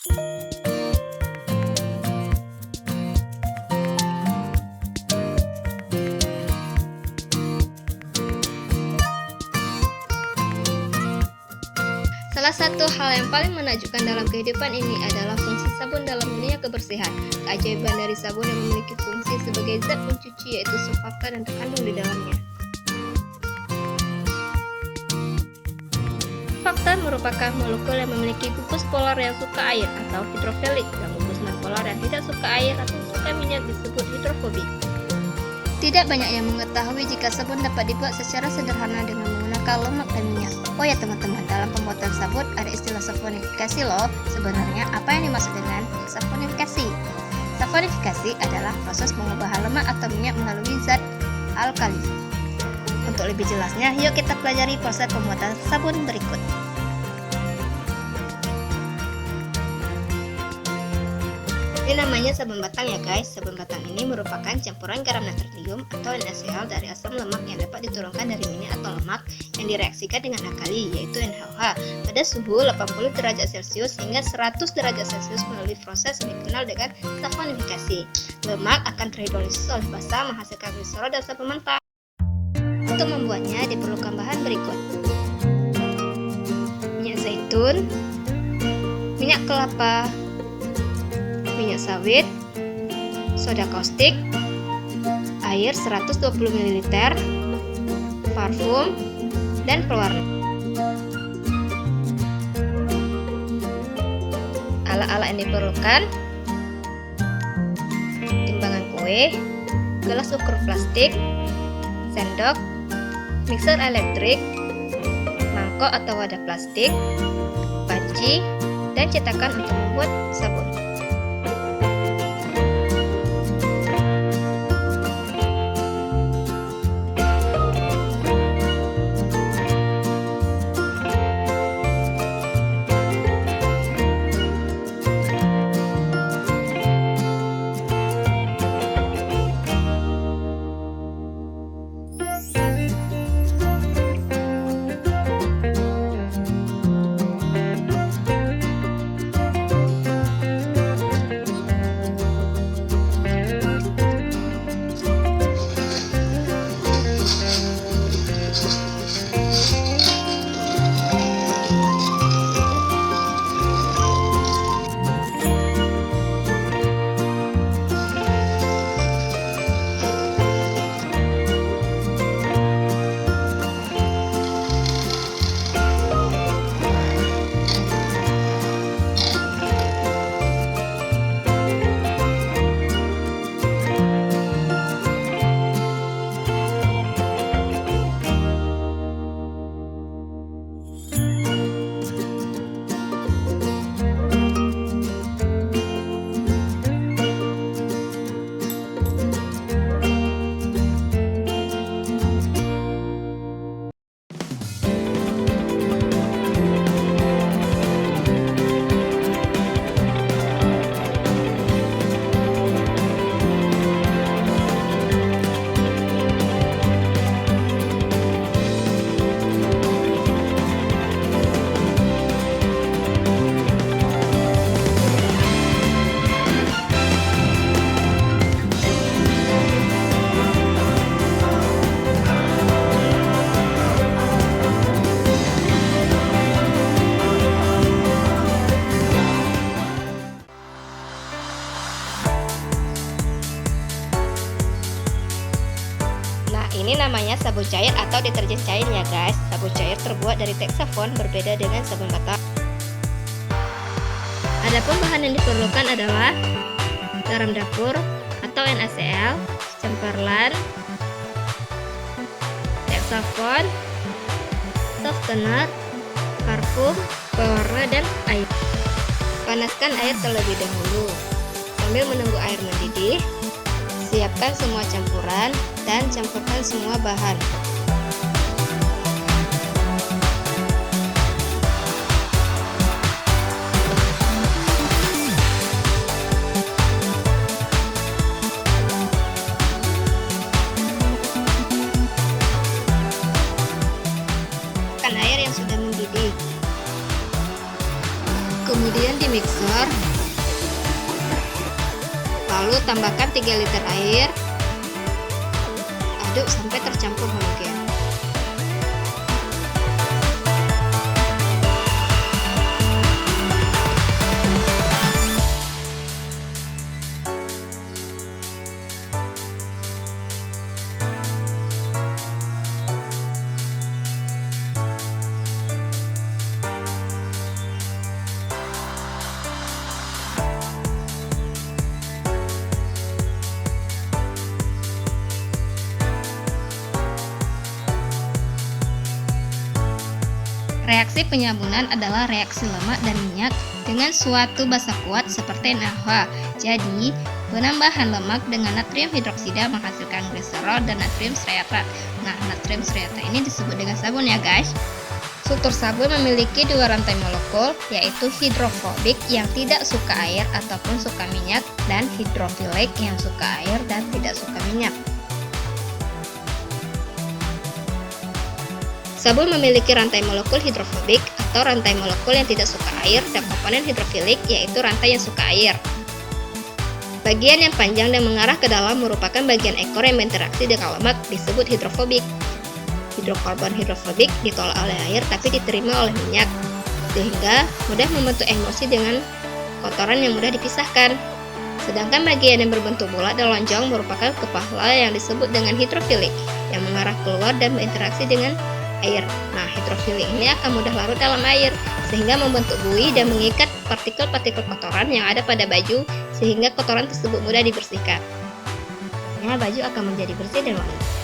Salah satu hal yang paling menakjubkan dalam kehidupan ini adalah fungsi sabun dalam dunia kebersihan. Keajaiban dari sabun yang memiliki fungsi sebagai zat pencuci yaitu surfaktan yang terkandung di dalamnya. Surfaktan merupakan molekul yang memiliki gugus polar yang suka air atau hidrofilik dan gugus nonpolar yang tidak suka air atau suka minyak disebut hidrofobik. Tidak banyak yang mengetahui jika sabun dapat dibuat secara sederhana dengan menggunakan lemak dan minyak. Oh ya teman-teman, dalam pembuatan sabun ada istilah saponifikasi loh. Sebenarnya apa yang dimaksud dengan saponifikasi? Saponifikasi adalah proses pengubahan lemak atau minyak melalui zat alkali. Untuk lebih jelasnya, yuk kita pelajari proses pembuatan sabun berikut. Ini namanya sabun batang ya guys. Sabun batang ini merupakan campuran garam natrium atau NaCl dari asam lemak yang dapat diturunkan dari minyak atau lemak yang direaksikan dengan alkali yaitu NaOH pada suhu 80 derajat Celcius hingga 100 derajat Celcius melalui proses yang dikenal dengan saponifikasi. Lemak akan terhidrolisis oleh basa menghasilkan gliserol dan zat pemanfaat. Untuk membuatnya diperlukan bahan berikut: minyak zaitun, minyak kelapa, minyak sawit, soda kaustik, air 120 ml, parfum, dan pewarna. Alat-alat yang diperlukan: timbangan kue, gelas ukur plastik, sendok, mixer elektrik, mangkok atau wadah plastik, panci, dan cetakan untuk membuat sabun. Ini namanya sabun cair atau deterjen cair ya guys. Sabun cair terbuat dari Texafon, berbeda dengan sabun batang. Adapun bahan yang diperlukan adalah garam dapur atau NaCl, cemperlan, Texafon, softener, parfum, pewarna, dan air. Panaskan air terlebih dahulu. Sambil menunggu air mendidih, siapkan semua campuran dan campurkan semua bahan. Air yang sudah mendidih. Kemudian Kemudian di mixer, lalu tambahkan 3 liter air, aduk sampai tercampur homogen. Reaksi penyabunan adalah reaksi lemak dan minyak dengan suatu basa kuat seperti NaOH. Jadi, penambahan lemak dengan natrium hidroksida menghasilkan gliserol dan natrium striata. Nah, natrium striata ini disebut dengan sabun ya guys. Struktur sabun memiliki 2 rantai molekul, yaitu hidrofobik yang tidak suka air ataupun suka minyak, dan hidrofilik yang suka air dan tidak suka minyak. Sabun memiliki rantai molekul hidrofobik atau rantai molekul yang tidak suka air dan komponen hidrofilik yaitu rantai yang suka air. Bagian yang panjang dan mengarah ke dalam merupakan bagian ekor yang berinteraksi dengan lemak disebut hidrofobik. Hidrokarbon hidrofobik ditolak oleh air tapi diterima oleh minyak, sehingga mudah membentuk emulsi dengan kotoran yang mudah dipisahkan. Sedangkan bagian yang berbentuk bulat dan lonjong merupakan kepala yang disebut dengan hidrofilik yang mengarah keluar dan berinteraksi dengan air. Nah, hidrofilik ini akan mudah larut dalam air sehingga membentuk buih dan mengikat partikel-partikel kotoran yang ada pada baju sehingga kotoran tersebut mudah dibersihkan. Nah, baju akan menjadi bersih dan wangi.